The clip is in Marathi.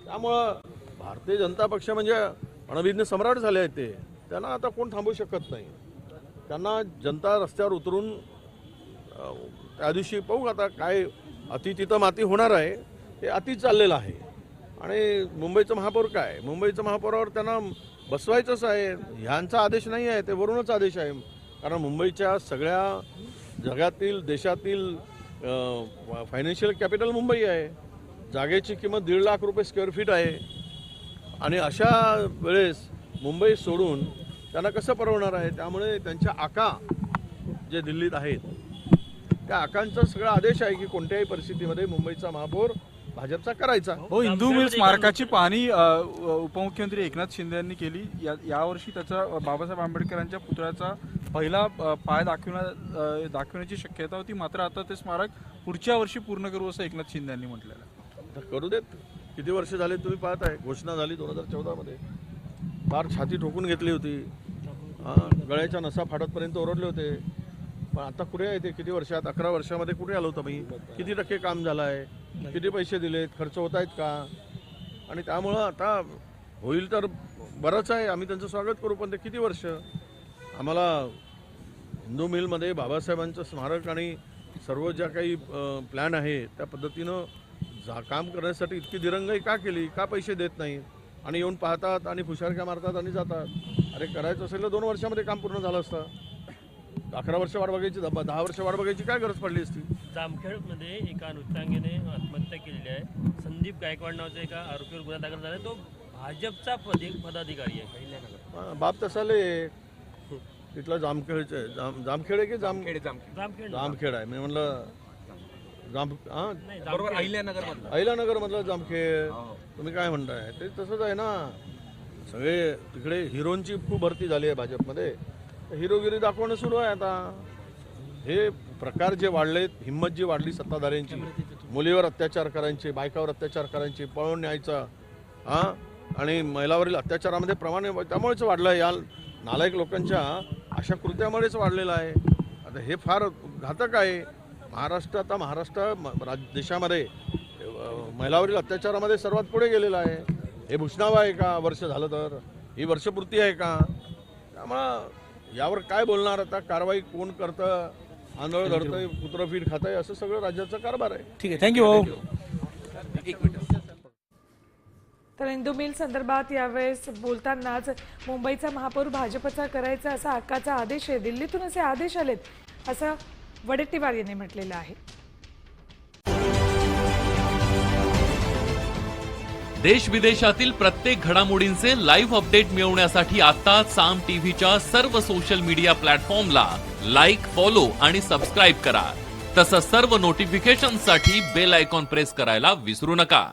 त्यामुळं भारतीय जनता पक्ष म्हणजे अणभिज्ञ सम्राट झाले आहेत ते. त्यांना आता कोण थांबवू शकत नाही. त्यांना जनता रस्त्यावर उतरून त्या दिवशी पाहू आता काय अति तिथं माती होणार आहे. हे अति चाललेलं आहे. आणि मुंबईचं महापौर काय, मुंबईचं महापौरावर त्यांना बसवायचंच आहे. ह्यांचा आदेश नाही आहे, ते वरूनच आदेश आहे. कारण मुंबईच्या सगळ्या जगातील देशातील फायनान्शियल कॅपिटल मुंबई आहे. जागेची किंमत 1.5 लाख रुपये स्क्वेअर फीट आहे. आणि अशा वेळेस मुंबई सोडून त्यांना कसं परवणार आहे. त्यामुळे त्यांच्या आका जे दिल्लीत आहेत त्या आकांचा सगळा आदेश आहे की कोणत्याही परिस्थितीमध्ये मुंबईचा महापौर भाजपचा करायचा. हो, हिंदू मिल स्मारकाची पाहणी उपमुख्यमंत्री एकनाथ शिंदे यांनी केली. यावर्षी त्याचा बाबासाहेब आंबेडकरांच्या पुतळ्याचा पहिला पाय दाखवण्याची शक्यता होती. मात्र आता ते स्मारक पुढच्या वर्षी पूर्ण करू असं एकनाथ शिंदे यांनी म्हटलेलं आहे. करू देत. किती वर्ष झाले तुम्ही पाहताय. घोषणा झाली 2014 मध्ये, फार छाती ठोकून घेतली होती. गळ्याच्या नसा फाटतपर्यंत ओरडले होते. पण आता कुठे आहे ते. किती वर्षात, 11 वर्षामध्ये कुठे आलो होतं मी. किती टक्के काम झालं आहे, किती पैसे दिलेत, खर्च होत आहेत का. आणि त्यामुळं आता होईल तर बरंच आहे. आम्ही त्यांचं स्वागत करू. पण ते किती वर्ष. आम्हाला हिंदू मिलमध्ये बाबासाहेबांचं स्मारक आणि सर्व ज्या काही प्लॅन आहे त्या पद्धतीनं काम करण्यासाठी इतकी दिरंगाई का केली, का पैसे देत नाही. आणि येऊन पाहतात आणि फुशारक्या मारतात आणि जातात. अरे करायचं असेल तर 2 वर्षामध्ये काम पूर्ण झालं असतं. 11 वर्ष वाट बघायची, 10 वर्ष वाट बघायची काय गरज पडली असती. जामखेडमध्ये एका नृत्यांगीने आत्महत्या केलेली आहे. संदीप गायकवाड नावाचा एका आरोपीवर गुन्हा दाखल झाला. तो भाजपचा पदाधिकारी आहे. बाप तसाले तिथला जामखेडचे जामखेड आहे की जामखेड आहे. मी म्हणलं अहिल्यानगर मधलं जामखेड. तुम्ही काय म्हणताय ते तसंच आहे ना. सगळे तिकडे हिरोंची खूप भरती झाली आहे भाजपमध्ये. हिरोगिरी दाखवणं सुरू आहे आता. हे प्रकार जे वाढलेत, हिंमत जी वाढली सत्ताधाऱ्यांची, मुलीवर अत्याचार करायचे, बायकावर अत्याचार करायचे, पळवून न्यायचा, आणि महिलावरील अत्याचारामध्ये प्रमाण त्यामुळेच वाढलं आहे. या नालायक लोकांच्या अशा कृत्यामुळेच वाढलेलं आहे. आता हे फार घातक आहे. महाराष्ट्र देशामध्ये महिलावरील अत्याचारामध्ये सर्वात पुढे गेलेला आहे. हे भूषणावं आहे का वर्ष झालं तर. ही वर्षपूर्ती आहे का. त्यामुळं यावर काय बोलणार आता. कारवाई कोण करतं, आंधळ धरतंय, कुत्रफीड खातंय, असं सगळं राज्याचा कारभार आहे. ठीक आहे, थँक्यू. तर हिंदू मिल संदर्भात यावेळेस बोलतानाच मुंबईचा महापौर भाजपचा करायचा असा हक्काचा आदेश आहे. दिल्लीतून असे आदेश आलेत असं वडेट्टीवार यांनी म्हटलेलं आहे. देश विदेशातील प्रत्येक घडामोडींचे लाईव्ह अपडेट मिळवण्यासाठी आता साम टीव्हीच्या सर्व सोशल मीडिया प्लॅटफॉर्मला लाईक, फॉलो आणि सबस्क्राईब करा. तसंच सर्व नोटिफिकेशनसाठी बेल आयकॉन प्रेस करायला विसरू नका.